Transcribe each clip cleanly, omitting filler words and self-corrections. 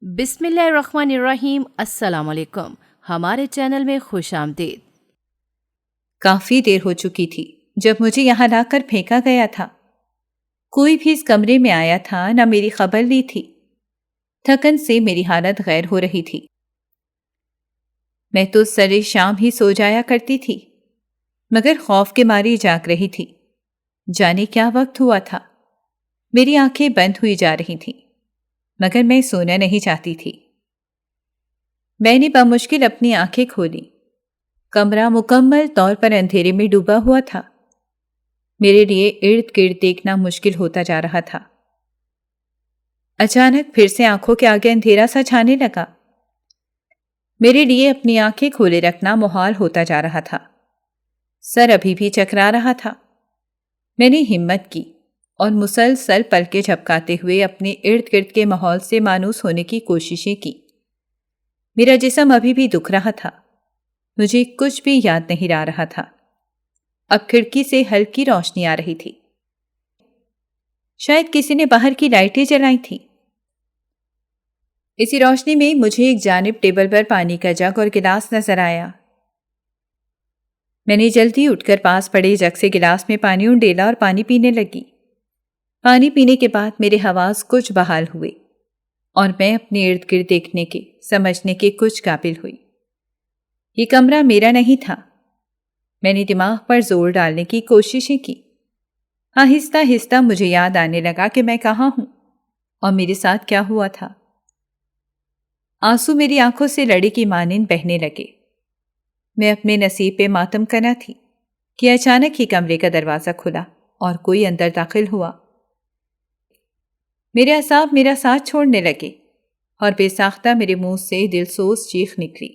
بسم اللہ الرحمن الرحیم۔ السلام علیکم، ہمارے چینل میں خوش آمدید۔ کافی دیر ہو چکی تھی جب مجھے یہاں لا کر پھینکا گیا تھا۔ کوئی بھی اس کمرے میں آیا تھا نہ میری خبر لی تھی۔ تھکن سے میری حالت غیر ہو رہی تھی۔ میں تو سرے شام ہی سو جایا کرتی تھی، مگر خوف کے ماری جاگ رہی تھی۔ جانے کیا وقت ہوا تھا، میری آنکھیں بند ہوئی جا رہی تھیں، مگر میں سونا نہیں چاہتی تھی۔ میں نے بمشکل اپنی آنکھیں کھولی۔ کمرہ مکمل طور پر اندھیرے میں ڈوبا ہوا تھا۔ میرے لیے ارد گرد دیکھنا مشکل ہوتا جا رہا تھا۔ اچانک پھر سے آنکھوں کے آگے اندھیرا سا چھانے لگا۔ میرے لیے اپنی آنکھیں کھولے رکھنا محال ہوتا جا رہا تھا۔ سر ابھی بھی چکرا رہا تھا۔ میں نے ہمت کی اور مسلسل پلکیں جھپکاتے ہوئے اپنے ارد گرد کے ماحول سے مانوس ہونے کی کوششیں کی۔ میرا جسم ابھی بھی دکھ رہا تھا۔ مجھے کچھ بھی یاد نہیں آ رہا تھا۔ اب کھڑکی سے ہلکی روشنی آ رہی تھی۔ شاید کسی نے باہر کی لائٹیں جلائی تھیں۔ اسی روشنی میں مجھے ایک جانب ٹیبل پر پانی کا جگ اور گلاس نظر آیا۔ میں نے جلدی اٹھ کر پاس پڑے جگ سے گلاس میں پانی انڈیلا اور پانی پینے لگی۔ پانی پینے کے بعد میرے حواس کچھ بحال ہوئے اور میں اپنے ارد گرد دیکھنے کے، سمجھنے کے کچھ قابل ہوئی۔ یہ کمرہ میرا نہیں تھا۔ میں نے دماغ پر زور ڈالنے کی کوششیں کی۔ آہستہ آہستہ مجھے یاد آنے لگا کہ میں کہاں ہوں اور میرے ساتھ کیا ہوا تھا۔ آنسو میری آنکھوں سے لڑی کی مانند بہنے لگے۔ میں اپنے نصیب پہ ماتم کرنا تھی کہ اچانک ہی کمرے کا دروازہ کھلا اور کوئی اندر داخل ہوا۔ میرے اعصاب میرا ساتھ چھوڑنے لگے اور بے ساختہ میرے منہ سے دلسوز چیخ نکلی۔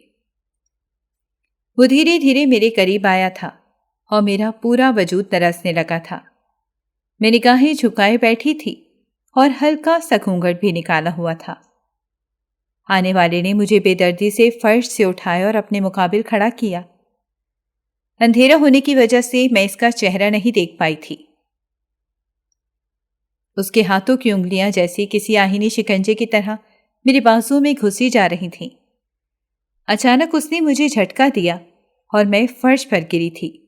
وہ دھیرے دھیرے میرے قریب آیا تھا اور میرا پورا وجود ترسنے لگا تھا۔ میں نگاہیں جھکائے بیٹھی تھی اور ہلکا سا گھونگھٹ بھی نکالا ہوا تھا۔ آنے والے نے مجھے بے دردی سے فرش سے اٹھایا اور اپنے مقابل کھڑا کیا۔ اندھیرا ہونے کی وجہ سے میں اس کا چہرہ نہیں دیکھ پائی تھی۔ اس کے ہاتھوں کی انگلیاں جیسی کسی آہنی شکنجے کی طرح میرے بازو میں گھسی جا رہی تھیں۔ اچانک اس نے مجھے جھٹکا دیا اور میں فرش پر گری تھی۔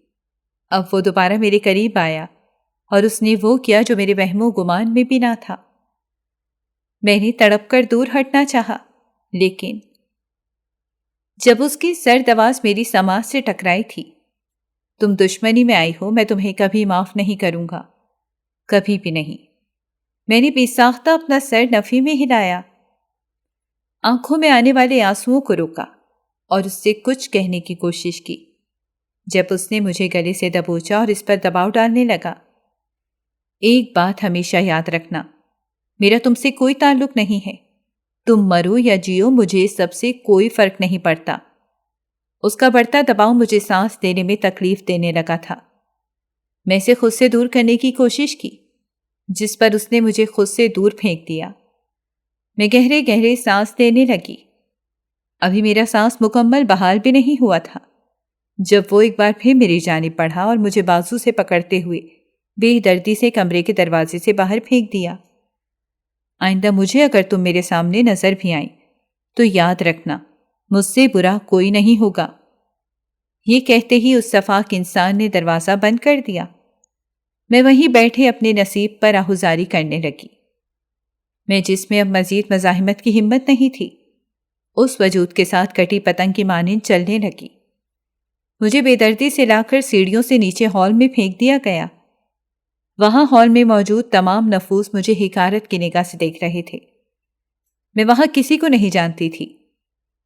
اب وہ دوبارہ میرے قریب آیا اور اس نے وہ کیا جو میرے وہم و گمان میں بھی نہ تھا۔ میں نے تڑپ کر دور ہٹنا چاہا، لیکن جب اس کی سرد آواز میری سماعت سے ٹکرائی تھی، تم دشمنی میں آئی ہو، میں تمہیں کبھی معاف نہیں کروں گا، کبھی بھی نہیں۔ میں نے بے ساختہ اپنا سر نفی میں ہلایا، آنکھوں میں آنے والے آنسوؤں کو روکا اور اس سے کچھ کہنے کی کوشش کی۔ جب اس نے مجھے گلے سے دبوچا اور اس پر دباؤ ڈالنے لگا، ایک بات ہمیشہ یاد رکھنا، میرا تم سے کوئی تعلق نہیں ہے۔ تم مرو یا جیو، مجھے سب سے کوئی فرق نہیں پڑتا۔ اس کا بڑھتا دباؤ مجھے سانس دینے میں تکلیف دینے لگا تھا۔ میں اسے خود سے دور کرنے کی کوشش کی، جس پر اس نے مجھے خود سے دور پھینک دیا۔ میں گہرے گہرے سانس لینے لگی۔ ابھی میرا سانس مکمل بحال بھی نہیں ہوا تھا جب وہ ایک بار پھر میری جانب بڑھا اور مجھے بازو سے پکڑتے ہوئے بے دردی سے کمرے کے دروازے سے باہر پھینک دیا۔ آئندہ مجھے اگر تم میرے سامنے نظر بھی آئیں تو یاد رکھنا، مجھ سے برا کوئی نہیں ہوگا۔ یہ کہتے ہی اس صفاک انسان نے دروازہ بند کر دیا۔ میں وہیں بیٹھے اپنے نصیب پر آہوزاری کرنے لگی۔ میں جس میں اب مزید مزاحمت کی ہمت نہیں تھی، اس وجود کے ساتھ کٹی پتنگ کی مانند چلنے لگی۔ مجھے بے دردی سے لا کر سیڑھیوں سے نیچے ہال میں پھینک دیا گیا۔ وہاں ہال میں موجود تمام نفوس مجھے حقارت کی نگاہ سے دیکھ رہے تھے۔ میں وہاں کسی کو نہیں جانتی تھی۔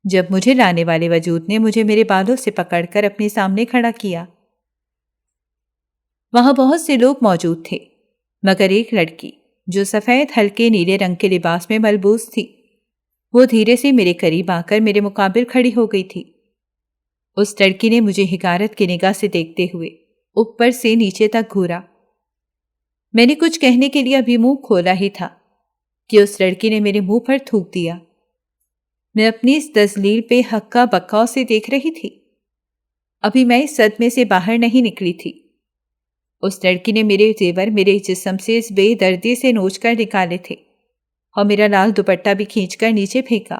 جب مجھے لانے والے وجود نے مجھے میرے بالوں سے پکڑ کر اپنے سامنے کھڑا کیا، وہاں بہت سے لوگ موجود تھے، مگر ایک لڑکی جو سفید ہلکے نیلے رنگ کے لباس میں ملبوس تھی، وہ دھیرے سے میرے قریب آ کر میرے مقابل کھڑی ہو گئی تھی۔ اس لڑکی نے مجھے حقارت کی نگاہ سے دیکھتے ہوئے اوپر سے نیچے تک گھورا۔ میں نے کچھ کہنے کے لیے ابھی منہ کھولا ہی تھا کہ اس لڑکی نے میرے منہ پر تھوک دیا۔ میں اپنی اس تذلیل پہ ہکا بکا سے دیکھ رہی تھی۔ ابھی میں اس صدمے سے باہر نہیں نکلی تھی۔ اس لڑکی نے میرے زیور میرے جسم سے اس بے دردی سے نوچ کر نکالے تھے اور میرا لال دوپٹہ بھی کھینچ کر نیچے پھینکا۔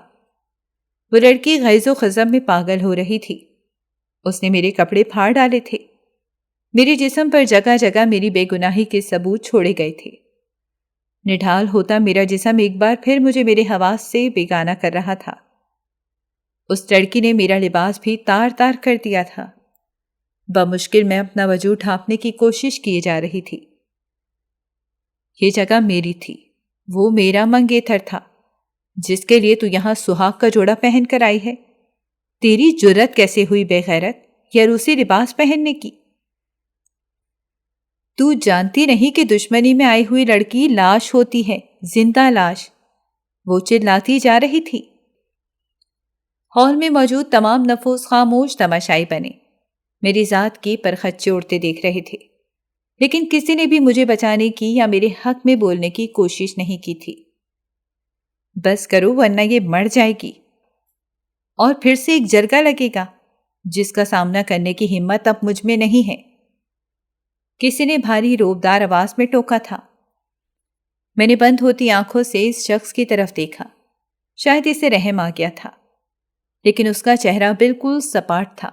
وہ لڑکی غیظ و غضب میں پاگل ہو رہی تھی۔ اس نے میرے کپڑے پھاڑ ڈالے تھے۔ میرے جسم پر جگہ جگہ میری بے گناہی کے ثبوت چھوڑے گئے تھے۔ نڈھال ہوتا میرا جسم ایک بار پھر مجھے میرے حواس سے بیگانہ کر رہا تھا۔ اس لڑکی نے میرا لباس بھی تار تار کر دیا تھا۔ بمشکل میں اپنا وجود ڈھانپنے کی کوشش کیے جا رہی تھی۔ یہ جگہ میری تھی، وہ میرا منگیتر تھا جس کے لیے تو یہاں سہاگ کا جوڑا پہن کر آئی ہے۔ تیری جرت کیسے ہوئی بے غیرت یا روسی لباس پہننے کی؟ تو جانتی نہیں کہ دشمنی میں آئی ہوئی لڑکی لاش ہوتی ہے، زندہ لاش۔ وہ چلاتی جا رہی تھی۔ ہال میں موجود تمام نفوس خاموش تماشائی بنے، میری ذات کی پرخچے اڑتے دیکھ رہے تھے، لیکن کسی نے بھی مجھے بچانے کی یا میرے حق میں بولنے کی کوشش نہیں کی تھی۔ بس کرو ورنہ یہ مر جائے گی، اور پھر سے ایک جرگہ لگے گا جس کا سامنا کرنے کی ہمت اب مجھ میں نہیں ہے۔ کسی نے بھاری روبدار آواز میں ٹوکا تھا۔ میں نے بند ہوتی آنکھوں سے اس شخص کی طرف دیکھا۔ شاید اسے رحم آ گیا تھا، لیکن اس کا چہرہ بالکل سپاٹ تھا۔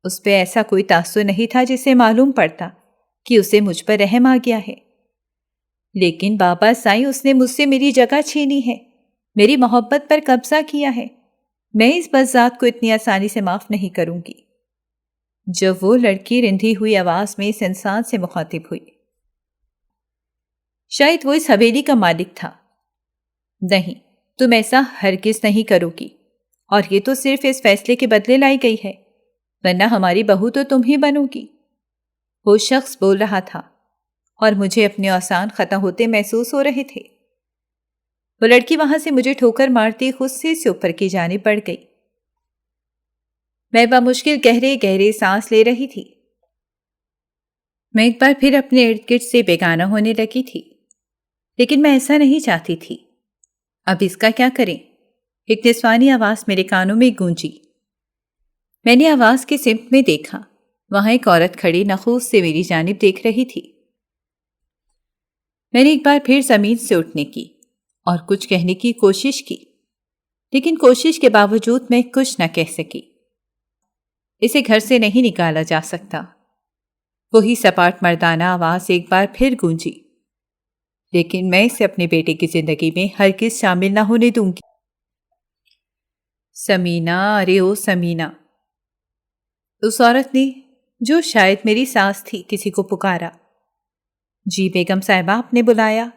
اس پہ ایسا کوئی تاثر نہیں تھا جسے معلوم پڑتا کہ اسے مجھ پر رحم آ گیا ہے۔ لیکن بابا سائیں، اس نے مجھ سے میری جگہ چھینی ہے، میری محبت پر قبضہ کیا ہے۔ میں اس بدذات کو اتنی آسانی سے معاف نہیں کروں گی۔ جب وہ لڑکی رندھی ہوئی آواز میں اس انسان سے مخاطب ہوئی۔ شاید وہ اس حویلی کا مالک تھا۔ نہیں، تم ایسا ہرگز نہیں کرو گی، اور یہ تو صرف اس فیصلے کے بدلے لائی گئی ہے، ورنہ ہماری بہو تو تم ہی بنو گی۔ وہ شخص بول رہا تھا اور مجھے اپنے اوسان ختم ہوتے محسوس ہو رہے تھے۔ وہ لڑکی وہاں سے مجھے ٹھوکر مارتی خود سے اوپر کی جانب بڑھ گئی۔ میں بمشکل گہرے گہرے سانس لے رہی تھی۔ میں ایک بار پھر اپنے ارد گرد سے بیگانہ ہونے لگی تھی، لیکن میں ایسا نہیں چاہتی تھی۔ اب اس کا کیا کریں؟ ایک نسوانی آواز میرے کانوں میں گونجی۔ میں نے آواز کی سمت میں دیکھا۔ وہاں ایک عورت کھڑی نخوت سے میری جانب دیکھ رہی تھی۔ میں نے ایک بار پھر زمین سے اٹھنے کی اور کچھ کہنے کی کوشش کی، لیکن کوشش کے باوجود میں کچھ نہ کہہ سکی۔ اسے گھر سے نہیں نکالا جا سکتا۔ وہی سپاٹ مردانہ آواز ایک بار پھر گونجی، لیکن میں اسے اپنے بیٹے کی زندگی میں ہرگز شامل نہ ہونے دوں گی۔ سمینہ، ارے او سمینہ! اس عورت نے، جو شاید میری ساس تھی، کسی کو پکارا۔ جی بیگم صاحبہ، آپ نے بلایا؟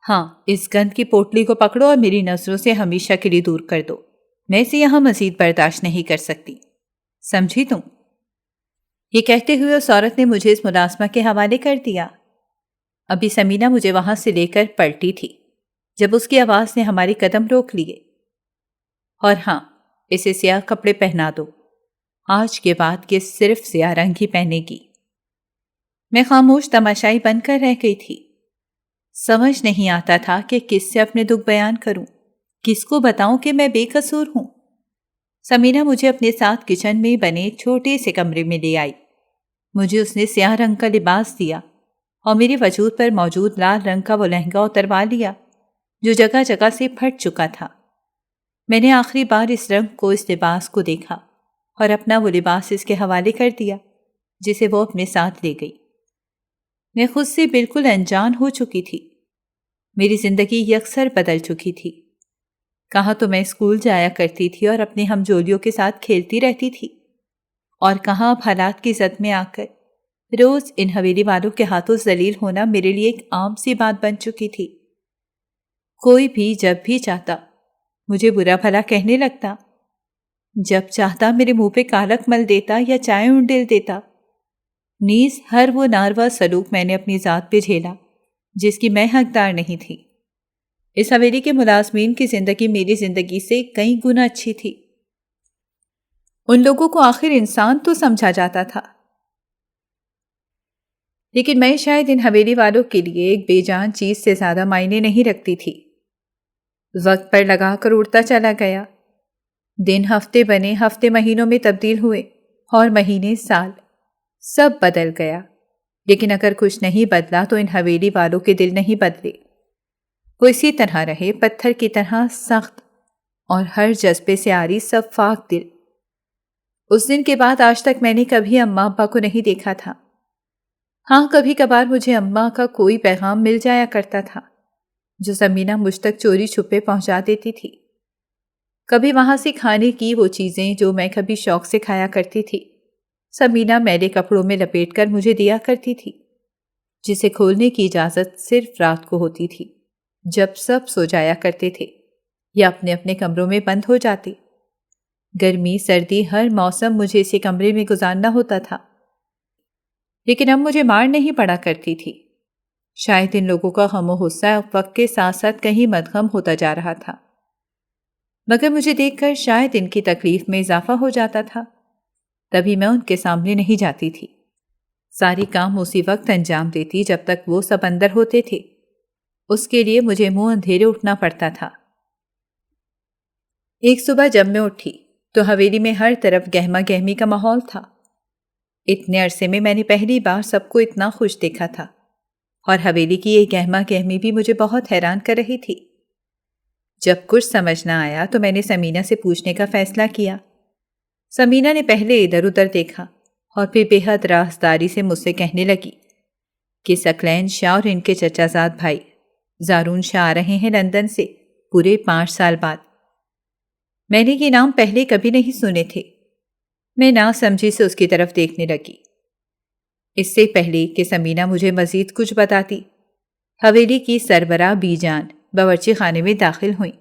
ہاں، اس گند کی پوٹلی کو پکڑو اور میری نظروں سے ہمیشہ کے لیے دور کر دو۔ میں اسے یہاں مزید برداشت نہیں کر سکتی، سمجھی تم؟ یہ کہتے ہوئے اس عورت نے مجھے اس ملازمہ کے حوالے کر دیا۔ ابھی سمینہ مجھے وہاں سے لے کر پلٹی تھی جب اس کی آواز نے ہمارے قدم روک لیے۔ اور ہاں، اسے سیاہ کپڑے پہنا دو۔ آج کے بعد یہ صرف سیاہ رنگ ہی پہنے گی۔ میں خاموش تماشائی بن کر رہ گئی تھی۔ سمجھ نہیں آتا تھا کہ کس سے اپنے دکھ بیان کروں، کس کو بتاؤں کہ میں بے قصور ہوں۔ سمینہ مجھے اپنے ساتھ کچن میں بنے چھوٹے سے کمرے میں لے آئی۔ مجھے اس نے سیاہ رنگ کا لباس دیا اور میرے وجود پر موجود لال رنگ کا وہ لہنگا اتروا لیا جو جگہ جگہ سے پھٹ چکا تھا۔ میں نے آخری بار اس رنگ کو، اس لباس کو دیکھا اور اپنا وہ لباس اس کے حوالے کر دیا جسے وہ اپنے ساتھ لے گئی۔ میں خود سے بالکل انجان ہو چکی تھی۔ میری زندگی یکسر بدل چکی تھی۔ کہاں تو میں اسکول جایا کرتی تھی اور اپنے ہم جولیوں کے ساتھ کھیلتی رہتی تھی، اور کہاں اب حالات کی زد میں آ کر روز ان حویلی والوں کے ہاتھوں ذلیل ہونا میرے لیے ایک عام سی بات بن چکی تھی۔ کوئی بھی جب بھی چاہتا مجھے برا بھلا کہنے لگتا، جب چاہتا میرے منہ پہ کالک مل دیتا یا چائے انڈیل دیتا۔ نیز ہر وہ ناروا سلوک میں نے اپنی ذات پہ جھیلا جس کی میں حقدار نہیں تھی۔ اس حویلی کے ملازمین کی زندگی میری زندگی سے کئی گنا اچھی تھی۔ ان لوگوں کو آخر انسان تو سمجھا جاتا تھا، لیکن میں شاید ان حویلی والوں کے لیے ایک بے جان چیز سے زیادہ معنی نہیں رکھتی تھی۔ وقت پر لگا کر اڑتا چلا گیا۔ دن ہفتے بنے، ہفتے مہینوں میں تبدیل ہوئے، اور مہینے سال، سب بدل گیا۔ لیکن اگر کچھ نہیں بدلا تو ان حویلی والوں کے دل نہیں بدلے۔ وہ اسی طرح رہے، پتھر کی طرح سخت اور ہر جذبے سے عاری، شفاف دل۔ اس دن کے بعد آج تک میں نے کبھی اماں ابا کو نہیں دیکھا تھا۔ ہاں، کبھی کبھار مجھے اماں کا کوئی پیغام مل جایا کرتا تھا جو سمینہ مجھ تک چوری چھپے پہنچا دیتی تھی۔ کبھی وہاں سے کھانے کی وہ چیزیں جو میں کبھی شوق سے کھایا کرتی تھی سمینہ میلے کپڑوں میں لپیٹ کر مجھے دیا کرتی تھی، جسے کھولنے کی اجازت صرف رات کو ہوتی تھی جب سب سو جایا کرتے تھے یا اپنے اپنے کمروں میں بند ہو جاتے۔ گرمی سردی ہر موسم مجھے اسے کمرے میں گزارنا ہوتا تھا، لیکن اب مجھے مار نہیں پڑا کرتی تھی۔ شاید ان لوگوں کا غم و غصہ وقت کے ساتھ ساتھ کہیں مدغم ہوتا جا رہا تھا، مگر مجھے دیکھ کر شاید ان کی تکلیف میں اضافہ ہو جاتا تھا، تبھی میں ان کے سامنے نہیں جاتی تھی۔ ساری کام اسی وقت انجام دیتی جب تک وہ سب اندر ہوتے تھے، اس کے لیے مجھے منہ اندھیرے اٹھنا پڑتا تھا۔ ایک صبح جب میں اٹھی تو حویلی میں ہر طرف گہما گہمی کا ماحول تھا۔ اتنے عرصے میں نے پہلی بار سب کو اتنا خوش دیکھا تھا، اور حویلی کی یہ گہما گہمی بھی مجھے بہت حیران کر رہی تھی۔ جب کچھ سمجھ نہ آیا تو میں نے سمینہ سے پوچھنے کا فیصلہ کیا۔ سمینہ نے پہلے ادھر ادھر دیکھا اور پھر بے حد رازداری سے مجھ سے کہنے لگی کہ ثقلین شاہ اور ان کے چچا زاد بھائی زارون شاہ آ رہے ہیں لندن سے پورے 5 سال بعد۔ میں نے یہ نام پہلے کبھی نہیں سنے تھے۔ میں ناسمجھی سے اس کی طرف دیکھنے لگی۔ اس سے پہلے کہ سمینہ مجھے مزید کچھ بتاتی، حویلی کی سربراہ بی جان باورچی خانے میں داخل ہوئیں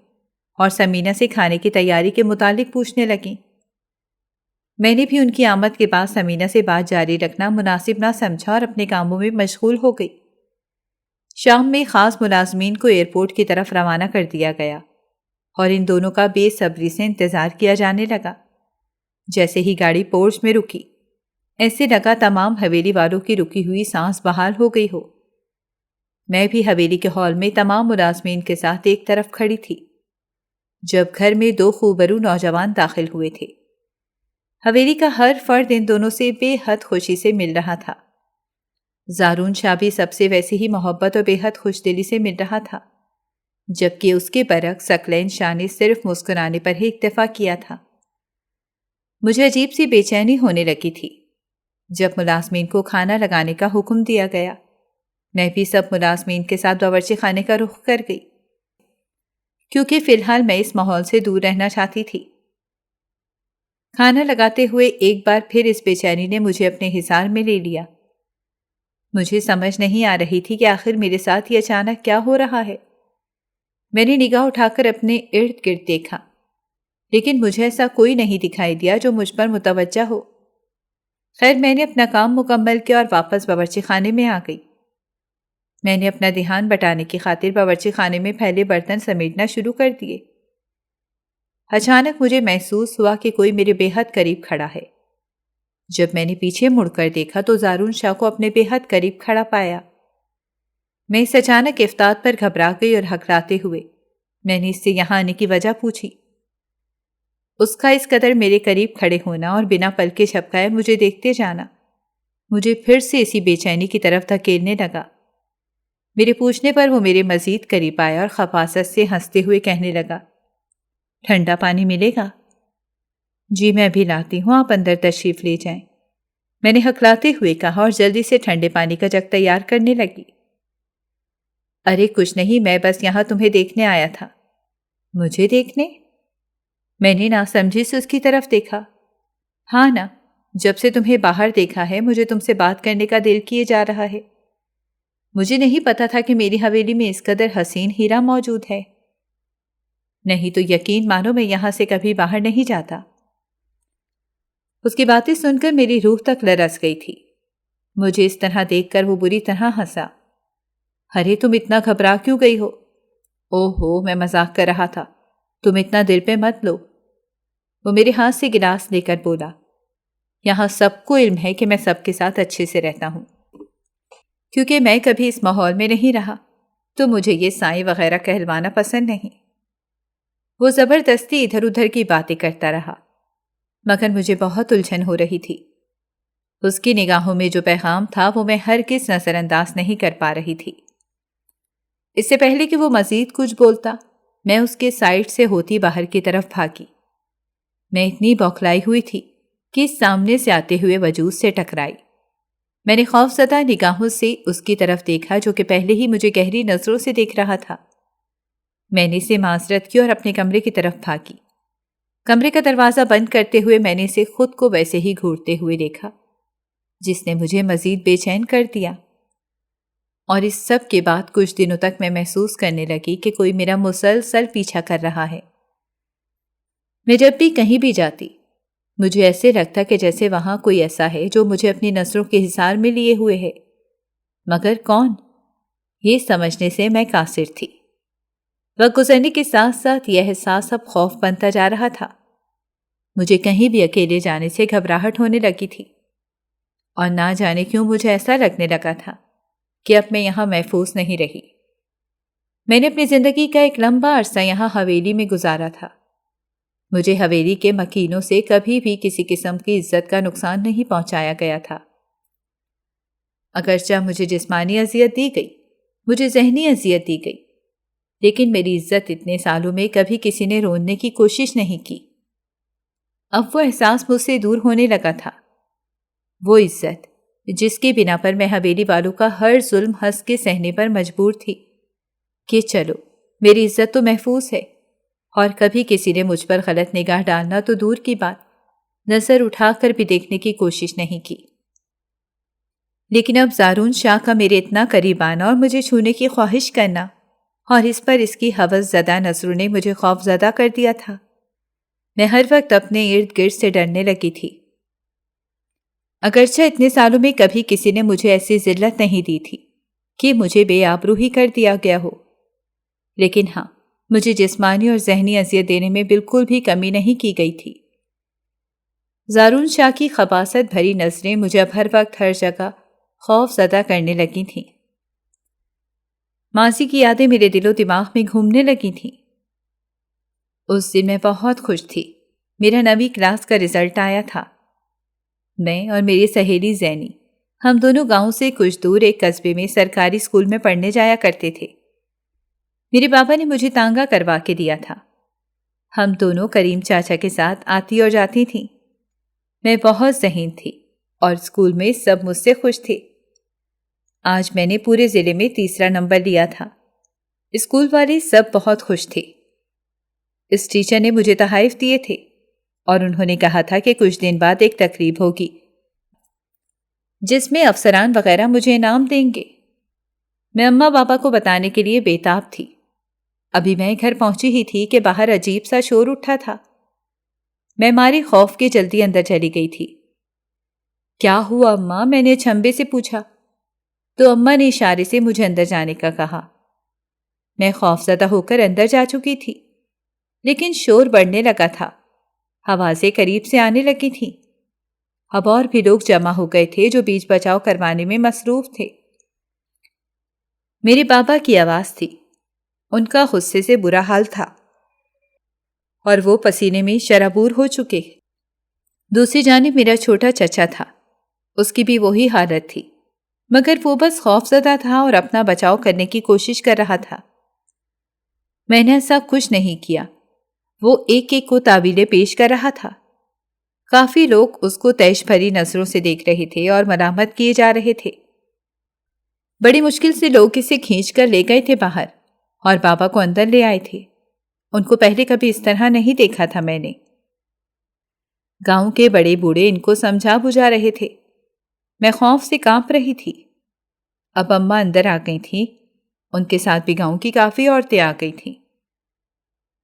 اور سمینہ سے کھانے کی تیاری کے متعلق پوچھنے لگیں۔ میں نے بھی ان کی آمد کے بعد سمینہ سے بات جاری رکھنا مناسب نہ سمجھا اور اپنے کاموں میں مشغول ہو گئی۔ شام میں خاص ملازمین کو ایئرپورٹ کی طرف روانہ کر دیا گیا اور ان دونوں کا بے صبری سے انتظار کیا جانے لگا۔ جیسے ہی گاڑی پورچ میں رکی، ایسے لگا تمام حویلی والوں کی رکی ہوئی سانس بحال ہو گئی ہو۔ میں بھی حویلی کے ہال میں تمام ملازمین کے ساتھ ایک طرف کھڑی تھی جب گھر میں 2 خوبرو نوجوان داخل ہوئے تھے۔ حویلی کا ہر فرد ان دونوں سے بے حد خوشی سے مل رہا تھا۔ زارون شاہ بھی سب سے ویسے ہی محبت اور بے حد خوش دلی سے مل رہا تھا، جبکہ اس کے برعکس ثقلین شاہ نے صرف مسکرانے پر ہی اکتفا کیا تھا۔ مجھے عجیب سی بے چینی ہونے لگی تھی۔ جب ملازمین کو کھانا لگانے کا حکم دیا گیا، میں بھی سب ملازمین کے ساتھ باورچی خانے کا رخ کر گئی، کیونکہ فی الحال میں اس ماحول سے دور رہنا چاہتی تھی۔ کھانا لگاتے ہوئے ایک بار پھر اس بے چینی نے مجھے اپنے حصار میں لے لیا۔ مجھے سمجھ نہیں آ رہی تھی کہ آخر میرے ساتھ یہ اچانک کیا ہو رہا ہے۔ میں نے نگاہ اٹھا کر اپنے ارد گرد دیکھا، لیکن مجھے ایسا کوئی نہیں دکھائی دیا جو مجھ پر متوجہ ہو۔ خیر، میں نے اپنا کام مکمل کیا اور واپس باورچی خانے میں آ گئی۔ میں نے اپنا دھیان بٹانے کی خاطر باورچی خانے میں پھیلے برتن سمیٹنا شروع کر دیے۔ اچانک مجھے محسوس ہوا کہ کوئی میرے بے حد قریب کھڑا ہے۔ جب میں نے پیچھے مڑ کر دیکھا تو زارون شاہ کو اپنے بے حد قریب کھڑا پایا۔ میں اس اچانک افتاد پر گھبرا گئی اور ہکراتے ہوئے میں نے اس سے یہاں آنے کی وجہ پوچھی۔ اس کا اس قدر میرے قریب کھڑے ہونا اور بنا پلکے جھپکائے مجھے دیکھتے جانا مجھے پھر سے اسی بے چینی کی طرف دھکیلنے لگا۔ میرے پوچھنے پر وہ میرے مزید قریب آیا اور خفاست سے ہنستے ہوئے کہنے لگا، ٹھنڈا پانی ملے گا؟ جی میں ابھی لاتی ہوں، آپ اندر تشریف لے جائیں، میں نے ہکلاتے ہوئے کہا اور جلدی سے ٹھنڈے پانی کا جگ تیار کرنے لگی۔ ارے کچھ نہیں، میں بس یہاں تمہیں دیکھنے آیا تھا۔ مجھے دیکھنے؟ میں نے ناسمجھی سے اس کی طرف دیکھا۔ ہاں نا، جب سے تمہیں باہر دیکھا ہے مجھے تم سے بات کرنے کا دل کیے جا رہا ہے۔ مجھے نہیں پتا تھا کہ میری حویلی میں اس قدر حسین ہیرا موجود ہے، نہیں تو یقین مانو میں یہاں سے کبھی باہر نہیں جاتا۔ اس کی باتیں سن کر میری روح تک لرز گئی تھی۔ مجھے اس طرح دیکھ کر وہ بری طرح ہنسا۔ ارے تم اتنا گھبرا کیوں گئی ہو؟ اوہو، میں مذاق کر رہا تھا، تم اتنا دل پہ مت لو۔ وہ میرے ہاتھ سے گلاس لے کر بولا، یہاں سب کو علم ہے کہ میں سب کے ساتھ اچھے سے رہتا ہوں، کیونکہ میں کبھی اس ماحول میں نہیں رہا تو مجھے یہ سائیں وغیرہ کہلوانا پسند نہیں۔ وہ زبردستی ادھر ادھر کی باتیں کرتا رہا، مگر مجھے بہت الجھن ہو رہی تھی۔ اس کی نگاہوں میں جو پیغام تھا وہ میں ہرگز نظر انداز نہیں کر پا رہی تھی۔ اس سے پہلے کہ وہ مزید کچھ بولتا میں اس کے سائڈ سے ہوتی باہر کی طرف بھاگی۔ میں اتنی بوکھلائی ہوئی تھی کہ سامنے سے آتے ہوئے وجود سے ٹکرائی۔ میں نے خوفزدہ نگاہوں سے اس کی طرف دیکھا جو کہ پہلے ہی مجھے گہری نظروں سے دیکھ رہا تھا۔ میں نے اسے معذرت کی اور اپنے کمرے کی طرف بھاگی۔ کمرے کا دروازہ بند کرتے ہوئے میں نے اسے خود کو ویسے ہی گھورتے ہوئے دیکھا جس نے مجھے مزید بے چین کر دیا۔ اور اس سب کے بعد کچھ دنوں تک میں محسوس کرنے لگی کہ کوئی میرا مسلسل پیچھا کر رہا ہے۔ میں جب بھی کہیں بھی جاتی مجھے ایسے لگتا کہ جیسے وہاں کوئی ایسا ہے جو مجھے اپنی نظروں کے حصار میں لیے ہوئے ہے، مگر کون؟ یہ سمجھنے سے میں قاصر تھی۔ وقت گزرنے کے ساتھ ساتھ یہ احساس اب خوف بنتا جا رہا تھا۔ مجھے کہیں بھی اکیلے جانے سے گھبراہٹ ہونے لگی تھی، اور نہ جانے کیوں مجھے ایسا لگنے لگا تھا کہ اب میں یہاں محفوظ نہیں رہی۔ میں نے اپنی زندگی کا ایک لمبا عرصہ یہاں حویلی میں گزارا تھا۔ مجھے حویلی کے مکینوں سے کبھی بھی کسی قسم کی عزت کا نقصان نہیں پہنچایا گیا تھا۔ اگرچہ مجھے جسمانی اذیت دی گئی، مجھے ذہنی اذیت دی گئی، لیکن میری عزت اتنے سالوں میں کبھی کسی نے روننے کی کوشش نہیں کی۔ اب وہ احساس مجھ سے دور ہونے لگا تھا۔ وہ عزت جس کی بنا پر میں حویلی والوں کا ہر ظلم ہنس کے سہنے پر مجبور تھی کہ چلو میری عزت تو محفوظ ہے، اور کبھی کسی نے مجھ پر غلط نگاہ ڈالنا تو دور کی بات، نظر اٹھا کر بھی دیکھنے کی کوشش نہیں کی۔ لیکن اب زارون شاہ کا میرے اتنا قریب آنا اور مجھے چھونے کی خواہش کرنا اور اس پر اس کی ہوس زدہ نظروں نے مجھے خوف زدہ کر دیا تھا۔ میں ہر وقت اپنے ارد گرد سے ڈرنے لگی تھی۔ اگرچہ اتنے سالوں میں کبھی کسی نے مجھے ایسی ذلت نہیں دی تھی کہ مجھے بے آبرو ہی کر دیا گیا ہو، لیکن ہاں مجھے جسمانی اور ذہنی اذیت دینے میں بالکل بھی کمی نہیں کی گئی تھی۔ زارون شاہ کی خباثت بھری نظریں مجھے اب ہر وقت ہر جگہ خوف زدہ کرنے لگی تھیں۔ ماضی کی یادیں میرے دل و دماغ میں گھومنے لگی تھیں۔ اس دن میں بہت خوش تھی۔ میرا 9ویں کلاس کا رزلٹ آیا تھا۔ میں اور میری سہیلی زینی ہم دونوں گاؤں سے کچھ دور ایک قصبے میں سرکاری اسکول میں پڑھنے جایا کرتے تھے۔ میرے بابا نے مجھے تانگا کروا کے دیا تھا۔ ہم دونوں کریم چاچا کے ساتھ آتی اور جاتی تھیں۔ میں بہت ذہین تھی اور اسکول میں سب مجھ سے خوش تھے۔ آج میں نے پورے ضلع میں 3 نمبر لیا تھا۔ اسکول والے سب بہت خوش تھے۔ اس ٹیچر نے مجھے تحائف دیے تھے اور انہوں نے کہا تھا کہ کچھ دن بعد ایک تقریب ہوگی جس میں افسران وغیرہ مجھے انعام دیں گے۔ میں اماں بابا کو بتانے کے لیے بے تاب تھی۔ ابھی میں گھر پہنچی ہی تھی کہ باہر عجیب سا شور اٹھا تھا۔ میں مارے خوف کے جلدی اندر چلی گئی تھی۔ کیا ہوا اماں؟ میں نے چھمبے سے پوچھا تو اماں نے اشارے سے مجھے اندر جانے کا کہا۔ میں خوف زدہ ہو کر اندر جا چکی تھی، لیکن شور بڑھنے لگا تھا۔ آوازیں قریب سے آنے لگی تھیں۔ اب اور بھی لوگ جمع ہو گئے تھے جو بیچ بچاؤ کروانے میں مصروف تھے۔ میرے بابا کی آواز تھی۔ ان کا غصے سے برا حال تھا اور وہ پسینے میں شرابور ہو چکے۔ دوسری جانب میرا چھوٹا چچا تھا۔ اس کی بھی وہی حالت تھی، مگر وہ بس خوف زدہ تھا اور اپنا بچاؤ کرنے کی کوشش کر رہا تھا۔ میں نے ایسا کچھ نہیں کیا۔ وہ ایک ایک کو تعویلیں پیش کر رہا تھا۔ کافی لوگ اس کو تیش بھری نظروں سے دیکھ رہے تھے اور ملامت کیے جا رہے تھے۔ بڑی مشکل سے لوگ اسے کھینچ کر لے گئے تھے باہر اور بابا کو اندر لے آئے تھے۔ ان کو پہلے کبھی اس طرح نہیں دیکھا تھا میں نے۔ گاؤں کے بڑے بوڑھے ان کو سمجھا بجھا رہے تھے۔ میں خوف سے کانپ رہی تھی۔ اب اماں اندر آ گئی تھیں۔ ان کے ساتھ بھی گاؤں کی کافی عورتیں آ گئی تھیں۔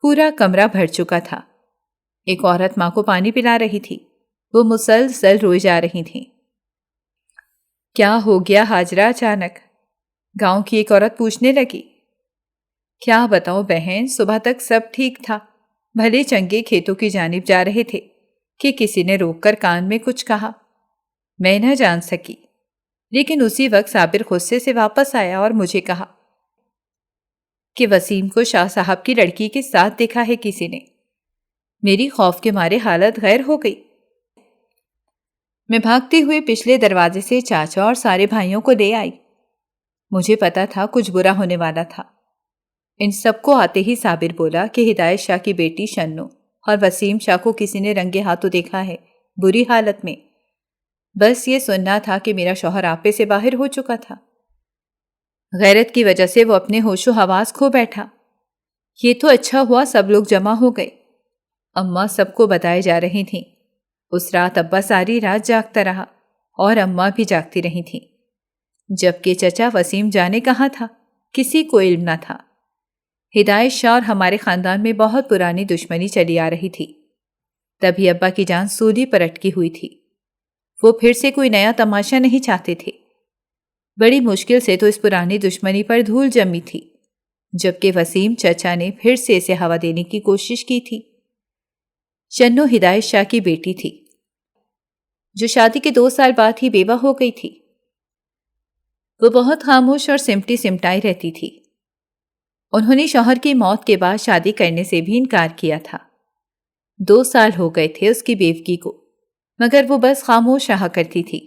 پورا کمرہ بھر چکا تھا۔ ایک عورت ماں کو پانی پلا رہی تھی۔ وہ مسلسل روئی جا رہی تھیں۔ کیا ہو گیا ہاجرہ اچانک؟ گاؤں کی ایک عورت پوچھنے لگی۔ کیا بتاؤں بہن، صبح تک سب ٹھیک تھا، بھلے چنگے کھیتوں کی جانب جا رہے تھے کہ کسی نے روک کر کان میں کچھ کہا۔ میں نہ جان سکی، لیکن اسی وقت صابر غصے سے واپس آیا اور مجھے کہا کہ وسیم کو شاہ صاحب کی لڑکی کے ساتھ دیکھا ہے کسی نے۔ میری خوف کے مارے حالت غیر ہو گئی۔ میں بھاگتے ہوئے پچھلے دروازے سے چاچا اور سارے بھائیوں کو لے آئی۔ مجھے پتا تھا کچھ برا ہونے والا تھا، ان سب کو آتے ہی صابر بولا کہ ہدایت شاہ کی بیٹی شنو اور وسیم شاہ کو کسی نے رنگے ہاتھوں دیکھا ہے، بری حالت میں۔ بس یہ سننا تھا کہ میرا شوہر آپے سے باہر ہو چکا تھا۔ غیرت کی وجہ سے وہ اپنے ہوش و حواس کھو بیٹھا۔ یہ تو اچھا ہوا سب لوگ جمع ہو گئے۔ اماں سب کو بتائے جا رہی تھیں۔ اس رات ابا ساری رات جاگتا رہا اور اماں بھی جاگتی رہی تھیں، جبکہ چچا وسیم جانے کہاں تھا، کسی کو علم نہ تھا۔ ہدایت شاہ اور ہمارے خاندان میں بہت پرانی دشمنی چلی آ رہی تھی۔ تبھی ابا کی جان سولی پر اٹکی ہوئی تھی۔ وہ پھر سے کوئی نیا تماشا نہیں چاہتے تھے۔ بڑی مشکل سے تو اس پرانی دشمنی پر دھول جمی تھی، جبکہ وسیم چچا نے پھر سے اسے ہوا دینے کی کوشش کی تھی۔ شنو ہدایت شاہ کی بیٹی تھی، جو شادی کے 2 سال بعد ہی بیوہ ہو گئی تھی۔ وہ بہت خاموش اور سمٹی سمٹائی رہتی تھی۔ انہوں نے شوہر کی موت کے بعد شادی کرنے سے بھی انکار کیا تھا۔ 2 سال ہو گئے تھے اس کی بیوگی کو، مگر وہ بس خاموش رہا کرتی تھی۔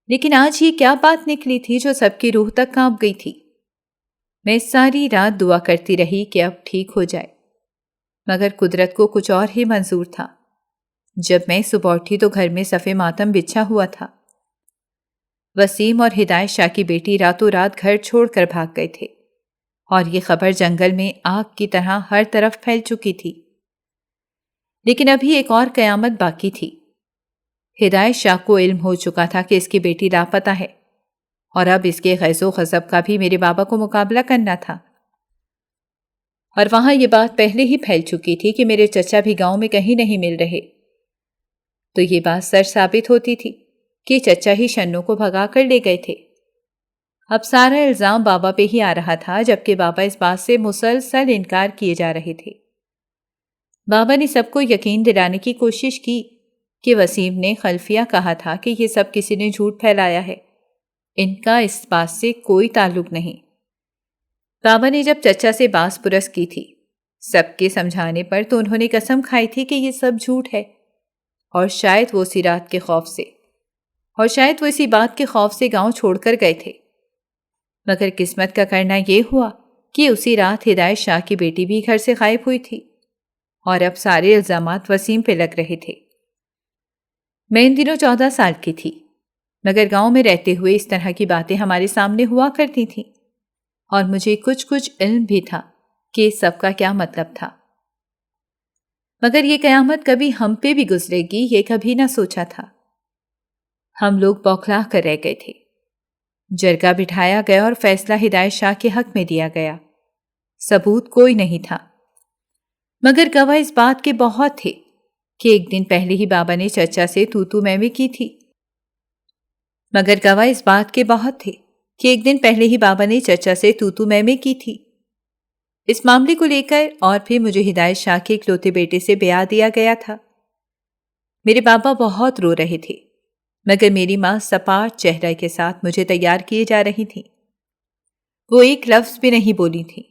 لیکن آج یہ کیا بات نکلی تھی جو سب کی روح تک کانپ گئی تھی؟ میں ساری رات دعا کرتی رہی کہ اب ٹھیک ہو جائے، مگر قدرت کو کچھ اور ہی منظور تھا۔ جب میں صبح اٹھی تو گھر میں صف ماتم بچھا ہوا تھا۔ وسیم اور ہدایت شاہ کی بیٹی راتوں رات گھر چھوڑ کر بھاگ گئے تھے، اور یہ خبر جنگل میں آگ کی طرح ہر طرف پھیل چکی تھی۔ لیکن ابھی ایک اور قیامت باقی تھی۔ ہدایت شاہ کو علم ہو چکا تھا کہ اس کی بیٹی لاپتہ ہے، اور اب اس کے غیظ و غضب کا بھی میرے بابا کو مقابلہ کرنا تھا۔ اور وہاں یہ بات پہلے ہی پھیل چکی تھی کہ میرے چچا بھی گاؤں میں کہیں نہیں مل رہے۔ تو یہ بات سچ ثابت ہوتی تھی کہ چچا ہی شنو کو بھگا کر لے گئے تھے۔ اب سارا الزام بابا پہ ہی آ رہا تھا، جبکہ بابا اس بات سے مسلسل انکار کیے جا رہے تھے۔ بابا نے سب کو یقین دلانے کی کوشش کی کہ وسیم نے خلفیہ کہا تھا کہ یہ سب کسی نے جھوٹ پھیلایا ہے، ان کا اس بات سے کوئی تعلق نہیں۔ بابا نے جب چچا سے باس پرس کی تھی سب کے سمجھانے پر، تو انہوں نے قسم کھائی تھی کہ یہ سب جھوٹ ہے، اور شاید وہ اسی بات کے خوف سے گاؤں چھوڑ کر گئے تھے۔ مگر قسمت کا کرنا یہ ہوا کہ اسی رات ہدایت شاہ کی بیٹی بھی گھر سے غائب ہوئی تھی، اور اب سارے الزامات وسیم پہ لگ رہے تھے۔ میں ان دنوں 14 سال کی تھی، مگر گاؤں میں رہتے ہوئے اس طرح کی باتیں ہمارے سامنے ہوا کرتی تھیں، اور مجھے کچھ علم بھی تھا کہ اس سب کا کیا مطلب تھا۔ مگر یہ قیامت کبھی ہم پہ بھی گزرے گی، یہ کبھی نہ سوچا تھا۔ ہم لوگ بوکھلا کر رہ گئے تھے۔ جرگہ بٹھایا گیا اور فیصلہ ہدایت شاہ کے حق میں دیا گیا۔ ثبوت کوئی نہیں تھا، مگر گواہ اس بات کے بہت تھے کہ ایک دن پہلے ہی بابا نے چچا سے تو میں کی تھی۔ اس معاملے کو لے کر اور پھر مجھے ہدایت شاہ کے اکلوتے بیٹے سے بیعہ دیا گیا تھا۔ میرے بابا بہت رو رہے تھے، مگر میری ماں سپاٹ چہرے کے ساتھ مجھے تیار کیے جا رہی تھی۔ وہ ایک لفظ بھی نہیں بولی تھی۔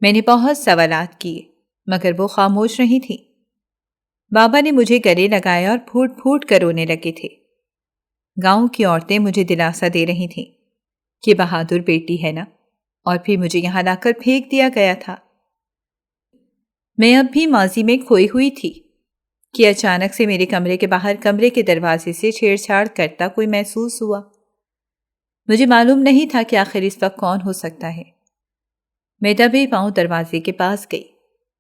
میں نے بہت سوالات کیے، مگر وہ خاموش رہی تھی۔ بابا نے مجھے گلے لگایا اور پھوٹ پھوٹ کر رونے لگے تھے۔ گاؤں کی عورتیں مجھے دلاسا دے رہی تھیں کہ بہادر بیٹی ہے نا، اور پھر مجھے یہاں لا کر پھینک دیا گیا تھا۔ میں اب بھی ماضی میں کھوئی ہوئی تھی کہ اچانک سے میرے کمرے کے باہر کمرے کے دروازے سے چھیڑ چھاڑ کرتا کوئی محسوس ہوا۔ مجھے معلوم نہیں تھا کہ آخر اس وقت کون ہو سکتا ہے۔ میں دبے پاؤں دروازے کے پاس گئی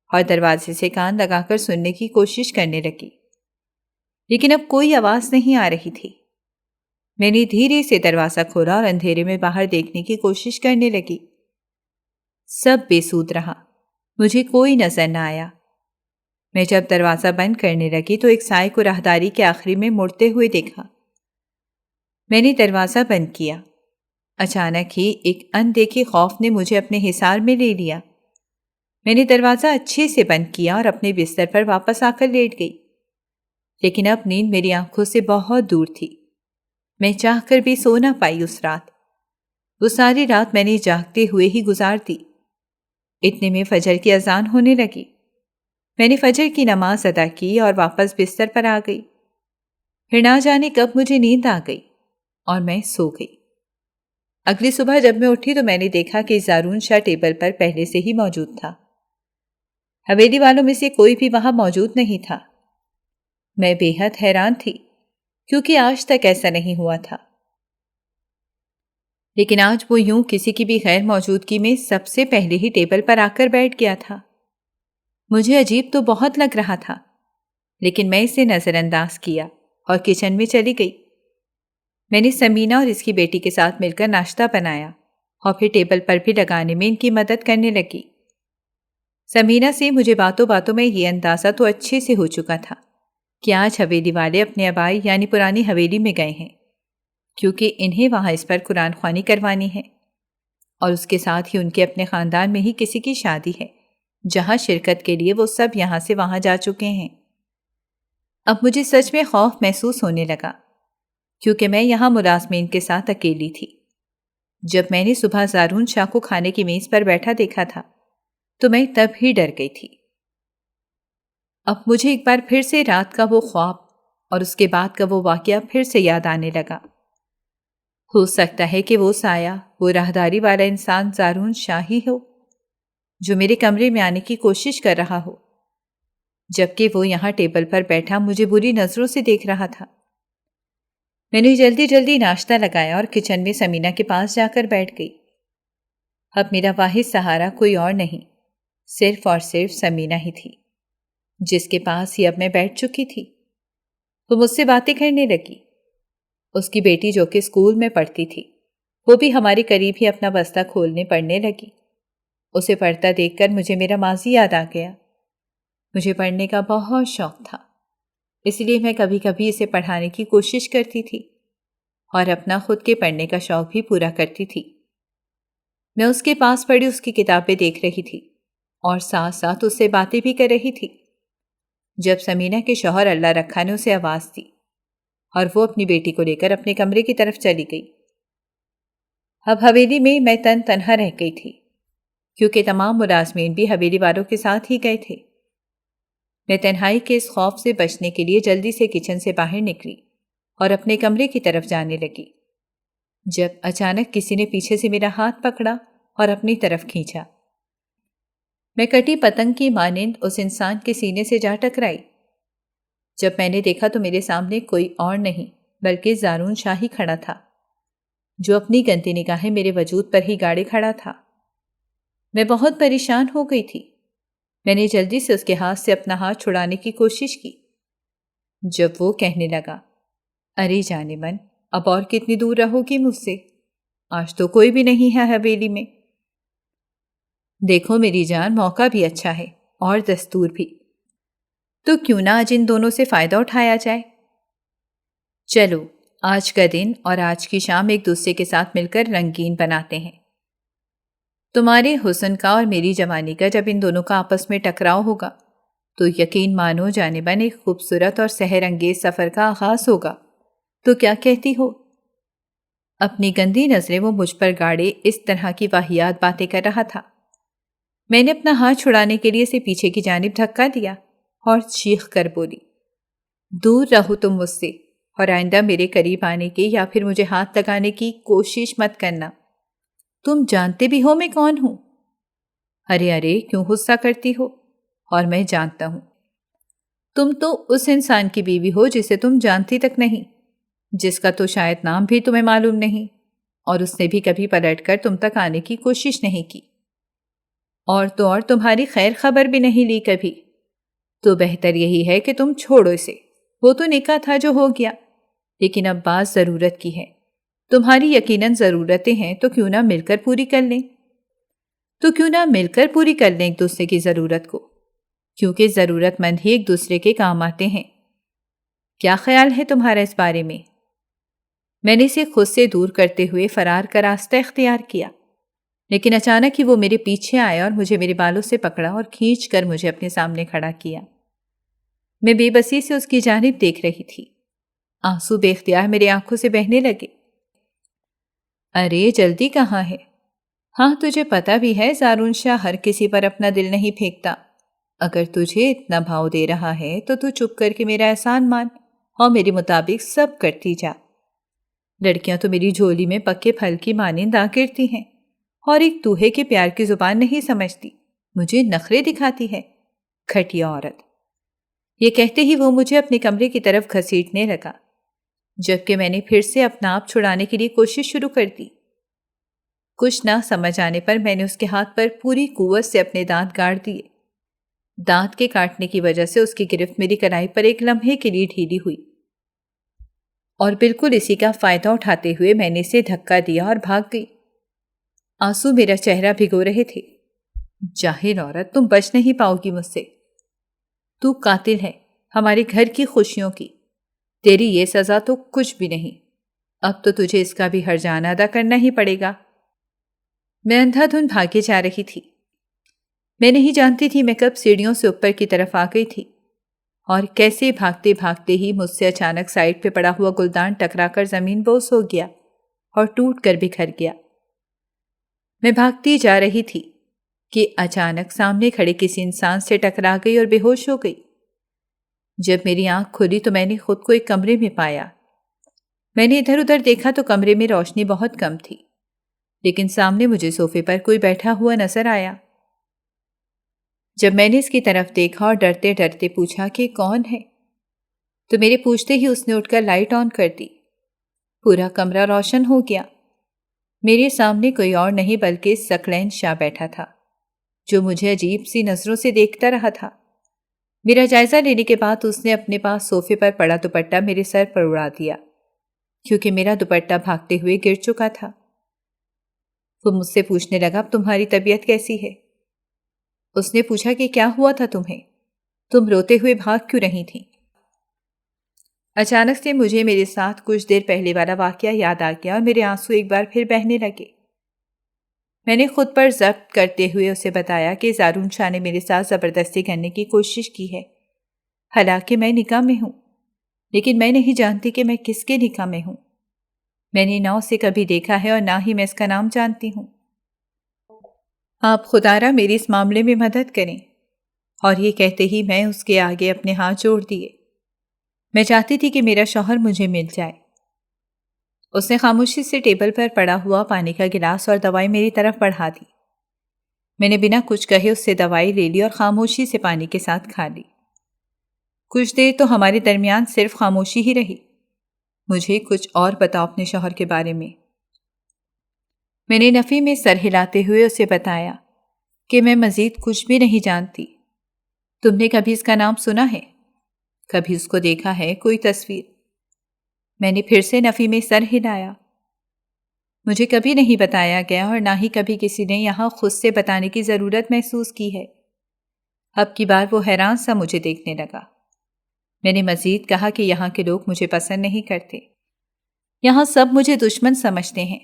اور دروازے سے کان لگا کر سننے کی کوشش کرنے لگی، لیکن اب کوئی آواز نہیں آ رہی تھی۔ میں نے دھیرے سے دروازہ کھولا اور اندھیرے میں باہر دیکھنے کی کوشش کرنے لگی۔ سب بے سود رہا، مجھے کوئی نظر نہ آیا۔ میں جب دروازہ بند کرنے لگی تو ایک سائے کو راہداری کے آخری میں مڑتے ہوئے دیکھا۔ میں نے دروازہ بند کیا۔ اچانک ہی ایک اندیکھے خوف نے مجھے اپنے حصار میں لے لیا۔ میں نے دروازہ اچھے سے بند کیا اور اپنے بستر پر واپس آ کر لیٹ گئی، لیکن اب نیند میری آنکھوں سے بہت دور تھی۔ میں چاہ کر بھی سو نہ پائی اس رات۔ وہ ساری رات میں نے جاگتے ہوئے ہی گزار دی۔ اتنے میں فجر کی اذان ہونے لگی۔ میں نے فجر کی نماز ادا کی اور واپس بستر پر آ گئی۔ پھر نہ جانے کب مجھے نیند آ گئی اور میں سو گئی۔ اگلی صبح جب میں اٹھی تو میں نے دیکھا کہ زارون شاہ ٹیبل پر پہلے سے ہی موجود تھا۔ حویلی والوں میں سے کوئی بھی وہاں موجود نہیں تھا۔ میں بے حد حیران تھی کیونکہ آج تک ایسا نہیں ہوا تھا، لیکن آج وہ یوں کسی کی بھی غیر موجودگی میں سب سے پہلے ہی ٹیبل پر آ کر بیٹھ گیا تھا۔ مجھے عجیب تو بہت لگ رہا تھا، لیکن میں اسے نظر انداز کیا اور کچن میں چلی گئی۔ میں نے سمینہ اور اس کی بیٹی کے ساتھ مل کر ناشتہ بنایا اور پھر ٹیبل پر بھی لگانے میں ان کی مدد کرنے لگی۔ سمینہ سے مجھے باتوں باتوں میں یہ اندازہ تو اچھے سے ہو چکا تھا کہ آج حویلی والے اپنے آبائی یعنی پرانی حویلی میں گئے ہیں، کیونکہ انہیں وہاں اس پر قرآن خوانی کروانی ہے، اور اس کے ساتھ ہی ان کے اپنے خاندان میں ہی کسی کی شادی ہے جہاں شرکت کے لیے وہ سب یہاں سے وہاں جا چکے ہیں۔ اب مجھے سچ میں خوف محسوس ہونے لگا، کیونکہ میں یہاں ملازمین کے ساتھ اکیلی تھی۔ جب میں نے صبح زارون شاہ کو کھانے کی میز پر بیٹھا دیکھا تھا تو میں تب ہی ڈر گئی تھی۔ اب مجھے ایک بار پھر سے رات کا وہ خواب اور اس کے بعد کا وہ واقعہ پھر سے یاد آنے لگا۔ ہو سکتا ہے کہ وہ سایہ، وہ راہداری والا انسان زارون شاہ ہی ہو جو میرے کمرے میں آنے کی کوشش کر رہا ہو، جبکہ وہ یہاں ٹیبل پر بیٹھا مجھے بری نظروں سے دیکھ رہا تھا۔ میں نے جلدی جلدی ناشتہ لگایا اور کچن میں سمینہ کے پاس جا کر بیٹھ گئی۔ اب میرا واحد سہارا کوئی اور نہیں، صرف اور صرف سمینہ ہی تھی، جس کے پاس ہی اب میں بیٹھ چکی تھی۔ وہ مجھ سے باتیں کرنے لگی۔ اس کی بیٹی جو کہ اسکول میں پڑھتی تھی، وہ بھی ہمارے قریب ہی اپنا بستہ کھولنے پڑھنے لگی۔ اسے پڑھتا دیکھ کر مجھے میرا ماضی یاد آ گیا۔ مجھے پڑھنے کا بہت شوق تھا، اس لیے میں کبھی کبھی اسے پڑھانے کی کوشش کرتی تھی اور اپنا خود کے پڑھنے کا شوق بھی پورا کرتی تھی۔ میں اس کے پاس پڑی اس کی کتابیں دیکھ رہی تھی اور ساتھ ساتھ اس سے باتیں بھی کر رہی تھی، جب سمینہ کے شوہر اللہ رکھا نے اسے آواز دی اور وہ اپنی بیٹی کو لے کر اپنے کمرے کی طرف چلی گئی۔ اب حویلی میں میں تنہا رہ گئی تھی، کیونکہ تمام ملازمین بھی حویلی والوں کے ساتھ ہی گئے تھے۔ میں تنہائی کے اس خوف سے بچنے کے لیے جلدی سے کچن سے باہر نکلی اور اپنے کمرے کی طرف جانے لگی، جب اچانک کسی نے پیچھے سے میرا ہاتھ پکڑا اور اپنی طرف کھینچا۔ میں کٹی پتنگ کی مانند اس انسان کے سینے سے جا ٹکرائی۔ جب میں نے دیکھا تو میرے سامنے کوئی اور نہیں بلکہ زارون شاہ ہی کھڑا تھا، جو اپنی گندی نگاہیں میرے وجود پر ہی گاڑے کھڑا تھا۔ میں بہت پریشان ہو گئی تھی۔ میں نے جلدی سے اس کے ہاتھ سے اپنا ہاتھ چھڑانے کی کوشش کی، جب وہ کہنے لگا، ارے جانے من، اب اور کتنی دور رہو گی مجھ سے؟ آج تو کوئی بھی نہیں ہے حویلی میں۔ دیکھو میری جان، موقع بھی اچھا ہے اور دستور بھی، تو کیوں نہ آج ان دونوں سے فائدہ اٹھایا جائے؟ چلو آج کا دن اور آج کی شام ایک دوسرے کے ساتھ مل کر رنگین بناتے ہیں۔ تمہارے حسن کا اور میری جوانی کا جب ان دونوں کا آپس میں ٹکراؤ ہوگا تو یقین مانو جانباً ایک خوبصورت اور سحر انگیز سفر کا آغاز ہوگا۔ تو کیا کہتی ہو؟ اپنی گندی نظریں وہ مجھ پر گاڑے اس طرح کی واہیات باتیں کر رہا تھا۔ میں نے اپنا ہاتھ چھڑانے کے لیے اسے پیچھے کی جانب دھکا دیا اور چیخ کر بولی، دور رہو تم مجھ سے، اور آئندہ میرے قریب آنے کی یا پھر مجھے ہاتھ لگانے کی کوشش مت کرنا۔ تم جانتے بھی ہو میں کون ہوں؟ ارے ارے کیوں غصہ کرتی ہو؟ اور میں جانتا ہوں، تم تو اس انسان کی بیوی ہو جسے تم جانتی تک نہیں، جس کا تو شاید نام بھی تمہیں معلوم نہیں، اور اس نے بھی کبھی پلٹ کر تم تک آنے کی کوشش نہیں کی، اور تو اور تمہاری خیر خبر بھی نہیں لی کبھی۔ تو بہتر یہی ہے کہ تم چھوڑو اسے، وہ تو نکاح تھا جو ہو گیا، لیکن اب بات ضرورت کی ہے۔ تمہاری یقیناً ضرورتیں ہیں، تو کیوں نہ مل کر پوری کر لیں ایک دوسرے کی ضرورت کو، کیونکہ ضرورت مند ہی ایک دوسرے کے کام آتے ہیں۔ کیا خیال ہے تمہارا اس بارے میں؟ میں نے اسے خود سے دور کرتے ہوئے فرار کا راستہ اختیار کیا، لیکن اچانک ہی وہ میرے پیچھے آیا اور مجھے میرے بالوں سے پکڑا اور کھینچ کر مجھے اپنے سامنے کھڑا کیا۔ میں بے بسی سے اس کی جانب دیکھ رہی تھی، آنسو بے اختیار میرے آنکھوں سے بہنے لگے۔ ارے جلدی کہاں ہے؟ ہاں تجھے پتا بھی ہے زارون شاہ ہر کسی پر اپنا دل نہیں پھینکتا۔ اگر تجھے اتنا بھاؤ دے رہا ہے تو چپ کر کے میرا احسان مان اور میرے مطابق سب کرتی جا۔ لڑکیاں تو میری جھولی میں پکے پھل کی مانند آ گرتی ہیں اور ایک دوہے کے پیار کی زبان نہیں سمجھتی، مجھے نخرے دکھاتی ہے، گھٹیا عورت۔ یہ کہتے ہی وہ مجھے اپنے کمرے کی طرف گھسیٹنے لگا، جبکہ میں نے پھر سے اپنا آپ چھڑانے کے لیے کوشش شروع کر دی۔ کچھ نہ سمجھ آنے پر میں نے اس کے ہاتھ پر پوری قوت سے اپنے دانت گاڑ دیے۔ دانت کے کاٹنے کی وجہ سے اس کی گرفت میری کلائی پر ایک لمحے کے لیے ڈھیلی ہوئی، اور بالکل اسی کا فائدہ اٹھاتے ہوئے میں نے اسے دھکا دیا اور بھاگ گئی۔ آنسو میرا چہرہ بھگو رہے تھے۔ جاہل عورت، تم بچ نہیں پاؤ گی مجھ سے۔ تو قاتل ہے ہمارے گھر کی خوشیوں کی، تیری یہ سزا تو کچھ بھی نہیں، اب تو تجھے اس کا بھی ہرجانہ ادا کرنا ہی پڑے گا۔ میں اندھا دھند بھاگے جا رہی تھی۔ میں نہیں جانتی تھی میں کب سیڑھیوں سے اوپر کی طرف آ گئی تھی اور کیسے بھاگتے بھاگتے ہی مجھ سے اچانک سائڈ پہ پڑا ہوا گلدان ٹکرا کر زمین بوس ہو گیا اور ٹوٹ کر بکھر گیا۔ میں بھاگتی جا رہی تھی کہ اچانک سامنے کھڑے کسی انسان سے ٹکرا گئی اور بے ہوش ہو گئی۔ جب میری آنکھ کھلی تو میں نے خود کو ایک کمرے میں پایا۔ میں نے ادھر ادھر دیکھا تو کمرے میں روشنی بہت کم تھی، لیکن سامنے مجھے صوفے پر کوئی بیٹھا ہوا نظر آیا۔ جب میں نے اس کی طرف دیکھا اور ڈرتے ڈرتے پوچھا کہ کون ہے، تو میرے پوچھتے ہی اس نے اٹھ کر لائٹ آن کر دی۔ پورا کمرہ روشن ہو گیا۔ میرے سامنے کوئی اور نہیں بلکہ ثقلین شاہ بیٹھا تھا، جو مجھے عجیب سی نظروں سے دیکھتا رہا تھا۔ میرا جائزہ لینے کے بعد اس نے اپنے پاس صوفے پر پڑا دوپٹہ میرے سر پر اڑا دیا، کیونکہ میرا دوپٹہ بھاگتے ہوئے گر چکا تھا۔ وہ مجھ سے پوچھنے لگا، اب تمہاری طبیعت کیسی ہے؟ اس نے پوچھا کہ کیا ہوا تھا تمہیں؟ تم روتے ہوئے بھاگ کیوں رہی تھی؟ اچانک سے مجھے میرے ساتھ کچھ دیر پہلے والا واقعہ یاد آ گیا اور میرے آنسو ایک بار پھر بہنے لگے۔ میں نے خود پر ضبط کرتے ہوئے اسے بتایا کہ زارون شاہ نے میرے ساتھ زبردستی کرنے کی کوشش کی ہے، حالانکہ میں نکاح میں ہوں، لیکن میں نہیں جانتی کہ میں کس کے نکاح میں ہوں۔ میں نے نہ اسے کبھی دیکھا ہے اور نہ ہی میں اس کا نام جانتی ہوں۔ آپ خدارا میری اس معاملے میں مدد کریں۔ اور یہ کہتے ہی میں اس کے آگے اپنے ہاتھ جوڑ دیے۔ میں چاہتی تھی کہ میرا شوہر مجھے مل جائے۔ اس نے خاموشی سے ٹیبل پر پڑا ہوا پانی کا گلاس اور دوائی میری طرف بڑھا دی۔ میں نے بنا کچھ کہے اس سے دوائی لے لی اور خاموشی سے پانی کے ساتھ کھا لی۔ کچھ دیر تو ہمارے درمیان صرف خاموشی ہی رہی۔ مجھے کچھ اور بتاؤ اپنے شوہر کے بارے میں۔ میں نے نفی میں سر ہلاتے ہوئے اسے بتایا کہ میں مزید کچھ بھی نہیں جانتی۔ تم نے کبھی اس کا نام سنا ہے؟ کبھی اس کو دیکھا ہے؟ کوئی تصویر؟ میں نے پھر سے نفی میں سر ہلایا۔ مجھے کبھی نہیں بتایا گیا اور نہ ہی کبھی کسی نے یہاں خود سے بتانے کی ضرورت محسوس کی ہے۔ اب کی بار وہ حیران سا مجھے دیکھنے لگا۔ میں نے مزید کہا کہ یہاں کے لوگ مجھے پسند نہیں کرتے۔ یہاں سب مجھے دشمن سمجھتے ہیں،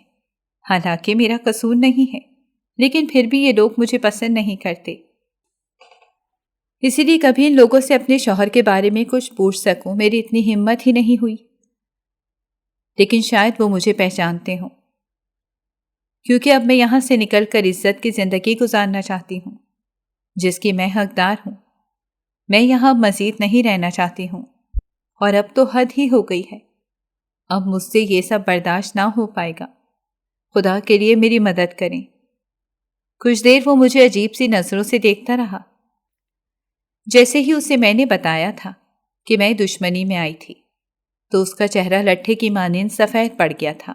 حالانکہ میرا قصور نہیں ہے، لیکن پھر بھی یہ لوگ مجھے پسند نہیں کرتے۔ اسی لیے کبھی ان لوگوں سے اپنے شوہر کے بارے میں کچھ پوچھ سکوں میری اتنی ہمت ہی نہیں ہوئی۔ لیکن شاید وہ مجھے پہچانتے ہوں، کیونکہ اب میں یہاں سے نکل کر عزت کی زندگی گزارنا چاہتی ہوں، جس کی میں حقدار ہوں۔ میں یہاں مزید نہیں رہنا چاہتی ہوں، اور اب تو حد ہی ہو گئی ہے۔ اب مجھ سے یہ سب برداشت نہ ہو پائے گا۔ خدا کے لیے میری مدد کریں۔ کچھ دیر وہ مجھے عجیب سی نظروں سے دیکھتا رہا، جیسے ہی اسے میں نے بتایا تھا کہ میں دشمنی میں آئی تھی تو اس کا چہرہ لٹھے کی مانند سفید پڑ گیا تھا۔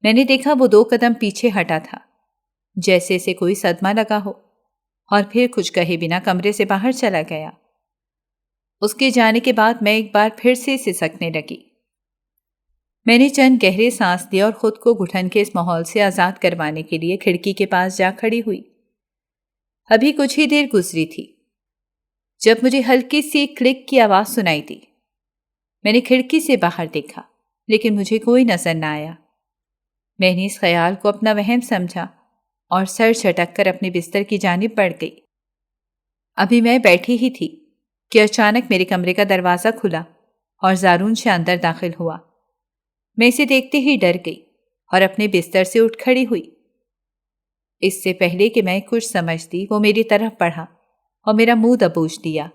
میں نے دیکھا وہ 2 قدم پیچھے ہٹا تھا، جیسے اسے کوئی صدمہ لگا ہو، اور پھر کچھ کہے بنا کمرے سے باہر چلا گیا۔ اس کے جانے کے بعد میں ایک بار پھر سے سسکنے لگی۔ میں نے چند گہرے سانس لیے اور خود کو گھٹن کے اس ماحول سے آزاد کروانے کے لیے کھڑکی کے پاس جا کھڑی ہوئی۔ ابھی کچھ ہی دیر گزری تھی جب مجھے ہلکی سی کلک کی آواز سنائی دی۔ میں نے کھڑکی سے باہر دیکھا، لیکن مجھے کوئی نظر نہ آیا۔ میں نے اس خیال کو اپنا وہم سمجھا اور سر جھٹک کر اپنے بستر کی جانب بڑھ گئی۔ ابھی میں بیٹھی ہی تھی کہ اچانک میرے کمرے کا دروازہ کھلا اور زارون شاہ اندر داخل ہوا۔ میں اسے دیکھتے ہی ڈر گئی اور اپنے بستر سے اٹھ کھڑی ہوئی۔ اس سے پہلے کہ میں کچھ سمجھتی وہ میری طرف بڑھا اور میرا منہ دبوچ دیا۔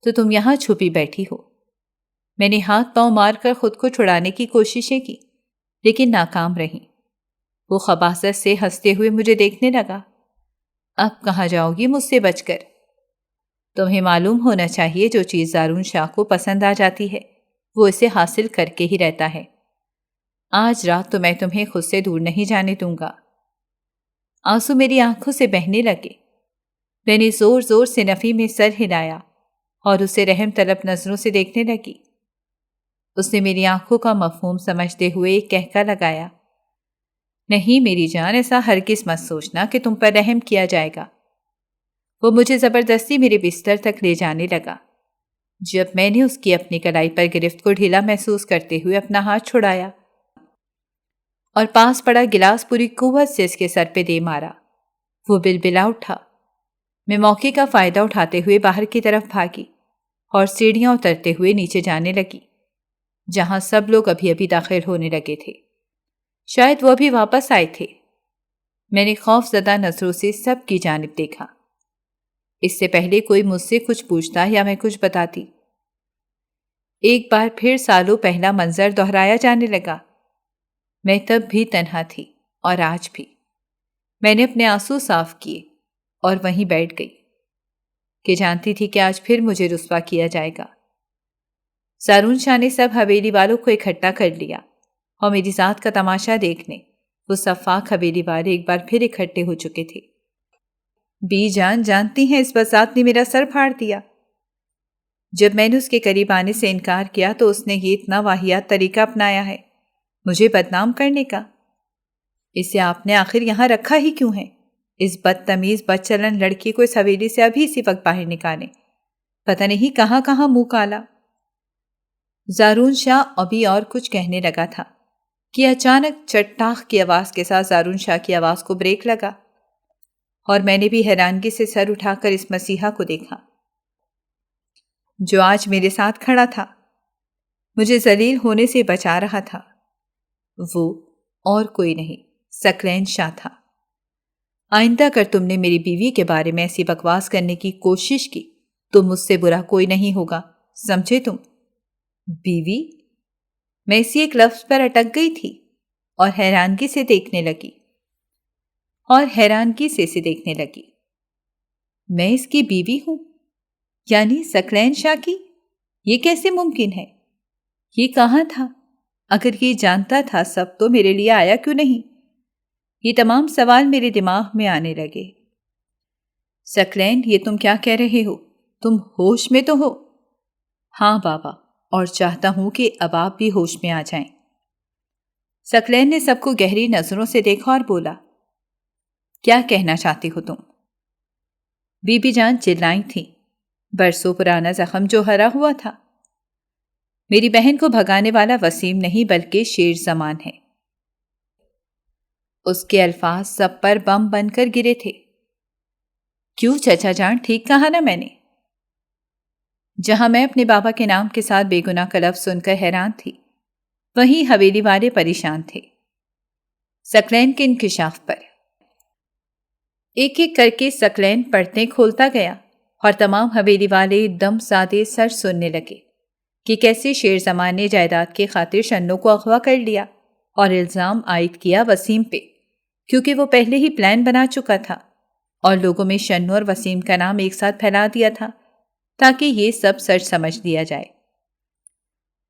تو تم یہاں چھپی بیٹھی ہو؟ میں نے ہاتھ پاؤں مار کر خود کو چھڑانے کی کوششیں کی لیکن ناکام رہیں۔ وہ خباثت سے ہنستے ہوئے مجھے دیکھنے لگا۔ اب کہاں جاؤ گی مجھ سے بچ کر؟ تمہیں معلوم ہونا چاہیے جو چیز زارون شاہ کو پسند آ جاتی ہے وہ اسے حاصل کر کے ہی رہتا ہے۔ آج رات تو میں تمہیں خود سے دور نہیں جانے دوں گا۔ آنسو میری آنکھوں سے بہنے لگے۔ میں نے زور زور سے نفی میں سر ہلایا اور اسے رحم طلب نظروں سے دیکھنے لگی۔ اس نے میری آنکھوں کا مفہوم سمجھتے ہوئے ایک کہکا لگایا۔ نہیں میری جان، ایسا ہرگز مت سوچنا کہ تم پر رحم کیا جائے گا۔ وہ مجھے زبردستی میرے بستر تک لے جانے لگا۔ جب میں نے اس کی اپنی کلائی پر گرفت کو ڈھیلا محسوس کرتے ہوئے اپنا ہاتھ چھڑایا اور پاس پڑا گلاس پوری قوت سے اس کے سر پہ دے مارا، وہ بلبلا اٹھا۔ میں موقع کا فائدہ اٹھاتے ہوئے باہر کی طرف بھاگی اور سیڑھیاں اترتے ہوئے نیچے جانے لگی جہاں سب لوگ ابھی ابھی داخل ہونے لگے تھے۔ شاید وہ ابھی واپس آئے تھے۔ میں نے خوف زدہ نظروں سے سب کی جانب دیکھا۔ اس سے پہلے کوئی مجھ سے کچھ پوچھتا یا میں کچھ بتاتی۔ ایک بار پھر سالوں پہلا منظر دہرایا جانے لگا۔ میں تب بھی تنہا تھی اور آج بھی۔ میں نے اپنے آنسو صاف کیے اور وہیں بیٹھ گئی کہ جانتی تھی کہ آج پھر مجھے رسوا کیا جائے گا۔ زارون شاہ نے سب حویلی والوں کو اکٹھا کر لیا اور میری ذات کا تماشا دیکھنے وہ سفاق حویلی والے ایک بار پھر اکٹھے ہو چکے تھے۔ بی جان جانتی ہیں اس بساط نے میرا سر پھاڑ دیا۔ جب میں نے اس کے قریب آنے سے انکار کیا تو اس نے یہ اتنا واہیات طریقہ اپنایا ہے مجھے بدنام کرنے کا۔ اسے آپ نے آخر یہاں رکھا ہی کیوں ہے؟ اس بدتمیز بدچلن لڑکی کو اس حویلی سے ابھی اسی وقت باہر نکالیں۔ پتہ نہیں کہاں کہاں منہ کالا۔ زارون شاہ ابھی اور کچھ کہنے لگا تھا کہ اچانک چٹاخ کی آواز کے ساتھ زارون شاہ کی آواز کو بریک لگا اور میں نے بھی حیرانگی سے سر اٹھا کر اس مسیحا کو دیکھا جو آج میرے ساتھ کھڑا تھا، مجھے ذلیل ہونے سے بچا رہا تھا۔ وہ اور کوئی نہیں، ثقلین شاہ تھا۔ آئندہ اگر تم نے میری بیوی کے بارے میں ایسی بکواس کرنے کی کوشش کی تو مجھ سے برا کوئی نہیں ہوگا، سمجھے تم؟ بیوی؟ میں اسی ایک لفظ پر اٹک گئی تھی اور حیرانگی سے دیکھنے لگی۔ میں اس کی بیوی ہوں؟ یعنی ثقلین شاہ کی؟ یہ کیسے ممکن ہے؟ یہ کہاں تھا؟ اگر یہ جانتا تھا سب تو میرے لیے آیا کیوں نہیں؟ یہ تمام سوال میرے دماغ میں آنے لگے۔ ثقلین، یہ تم کیا کہہ رہے ہو؟ تم ہوش میں تو ہو؟ ہاں بابا، اور چاہتا ہوں کہ اب آپ بھی ہوش میں آ جائیں۔ ثقلین نے سب کو گہری نظروں سے دیکھا اور بولا، کیا کہنا چاہتی ہو تم؟ بی بی جان چلائی تھی، برسوں پرانا زخم جو ہرا ہوا تھا۔ میری بہن کو بھگانے والا وسیم نہیں بلکہ شیر زمان ہے۔ اس کے الفاظ سب پر بم بن کر گرے تھے۔ کیوں چچا جان، ٹھیک کہا نا میں نے؟ جہاں میں اپنے بابا کے نام کے ساتھ بے گناہ کا لفظ سن کر حیران تھی، وہیں حویلی والے پریشان تھے ثقلین کے انکشاف پر۔ ایک ایک کر کے ثقلین پرتیں کھولتا گیا اور تمام حویلی والے دم سادے سر سننے لگے کہ کیسے شیر زمان نے جائیداد کے خاطر شنوں کو اغوا کر لیا اور الزام عائد کیا وسیم پہ، کیونکہ وہ پہلے ہی پلان بنا چکا تھا اور لوگوں میں شنو اور وسیم کا نام ایک ساتھ پھیلا دیا تھا تاکہ یہ سب سچ سمجھ لیا جائے۔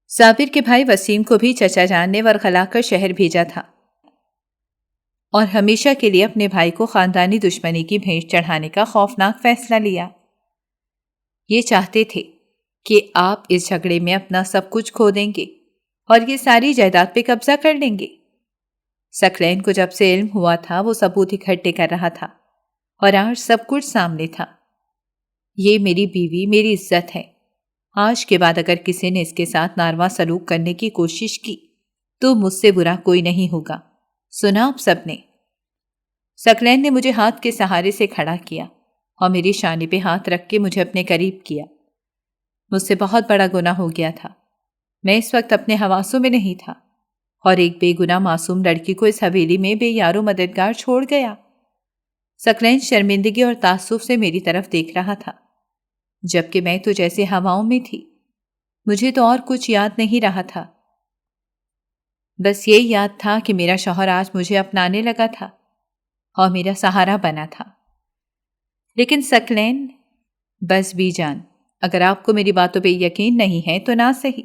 صابر کے بھائی وسیم کو بھی چچا جان نے ورغلا کر شہر بھیجا تھا اور ہمیشہ کے لیے اپنے بھائی کو خاندانی دشمنی کی بھیٹ چڑھانے کا خوفناک فیصلہ لیا۔ یہ چاہتے تھے کہ آپ اس جھگڑے میں اپنا سب کچھ کھو دیں گے اور یہ ساری جائیداد پہ قبضہ کر لیں گے۔ ثقلین کو جب سے علم ہوا تھا وہ ثبوت اکٹھے کر رہا تھا اور آج سب کچھ سامنے تھا۔ یہ میری بیوی، میری عزت ہے۔ آج کے بعد اگر کسی نے اس کے ساتھ ناروا سلوک کرنے کی کوشش کی تو مجھ سے برا کوئی نہیں ہوگا، سنا آپ سب نے؟ ثقلین نے مجھے ہاتھ کے سہارے سے کھڑا کیا اور میری شانے پہ ہاتھ رکھ کے مجھے اپنے قریب کیا۔ مجھ سے بہت بڑا گناہ ہو گیا تھا۔ میں اس وقت اپنے حواسوں میں نہیں تھا اور ایک بے گناہ معصوم لڑکی کو اس حویلی میں بے یار و مددگار چھوڑ گیا۔ ثقلین شرمندگی اور تعصب سے میری طرف دیکھ رہا تھا، جبکہ میں تو جیسے ہواؤں میں تھی۔ مجھے تو اور کچھ یاد نہیں رہا تھا، بس یہی یاد تھا کہ میرا شوہر آج مجھے اپنانے لگا تھا اور میرا سہارا بنا تھا۔ لیکن ثقلین، بس بی جان، اگر آپ کو میری باتوں پہ یقین نہیں ہے تو نہ صحیح،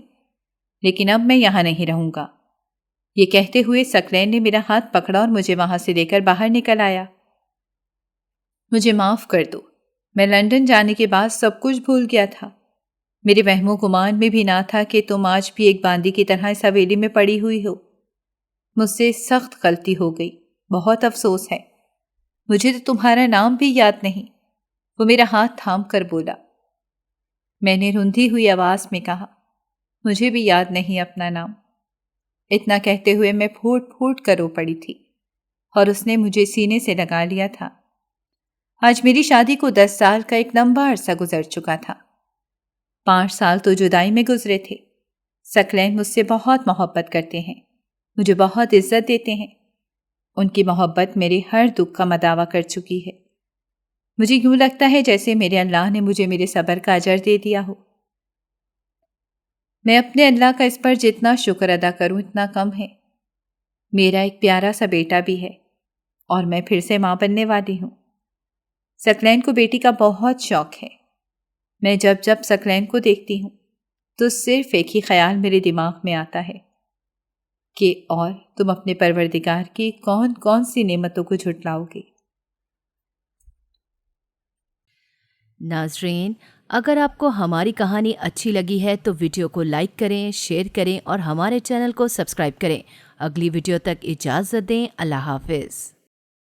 لیکن اب میں یہاں نہیں رہوں گا۔ یہ کہتے ہوئے ثقلین نے میرا ہاتھ پکڑا اور مجھے وہاں سے لے کر باہر نکل آیا۔ مجھے معاف کر دو، میں لندن جانے کے بعد سب کچھ بھول گیا تھا۔ میرے وہم و گمان میں بھی نہ تھا کہ تم آج بھی ایک باندی کی طرح اس حویلی میں پڑی ہوئی ہو۔ مجھ سے سخت غلطی ہو گئی، بہت افسوس ہے۔ مجھے تو تمہارا نام بھی یاد نہیں۔ وہ میرا ہاتھ تھام کر بولا۔ میں نے رندھی ہوئی آواز میں کہا، مجھے بھی یاد نہیں اپنا نام۔ اتنا کہتے ہوئے میں پھوٹ پھوٹ کر رو پڑی تھی اور اس نے مجھے سینے سے لگا لیا تھا۔ آج میری شادی کو 10 سال کا ایک لمبا عرصہ گزر چکا تھا۔ 5 سال تو جدائی میں گزرے تھے۔ ثقلین مجھ سے بہت محبت کرتے ہیں، مجھے بہت عزت دیتے ہیں۔ ان کی محبت میرے ہر دکھ کا مداوع کر چکی ہے۔ مجھے یوں لگتا ہے جیسے میرے اللہ نے مجھے میرے صبر کا اجر دے دیا ہو۔ میں اپنے اللہ کا اس پر جتنا شکر ادا کروں اتنا کم ہے۔ میرا ایک پیارا سا بیٹا بھی ہے اور میں پھر سے ماں بننے والی ہوں۔ ثقلین کو بیٹی کا بہت شوق ہے۔ میں جب جب ثقلین کو دیکھتی ہوں تو صرف ایک ہی خیال میرے دماغ میں آتا ہے کہ اور تم اپنے پروردگار کی کون کون سی نعمتوں کو جھٹلاؤ گے۔ ناظرین، اگر آپ کو ہماری کہانی اچھی لگی ہے تو ویڈیو کو لائک کریں، شیئر کریں اور ہمارے چینل کو سبسکرائب کریں۔ اگلی ویڈیو تک اجازت دیں۔ اللہ حافظ۔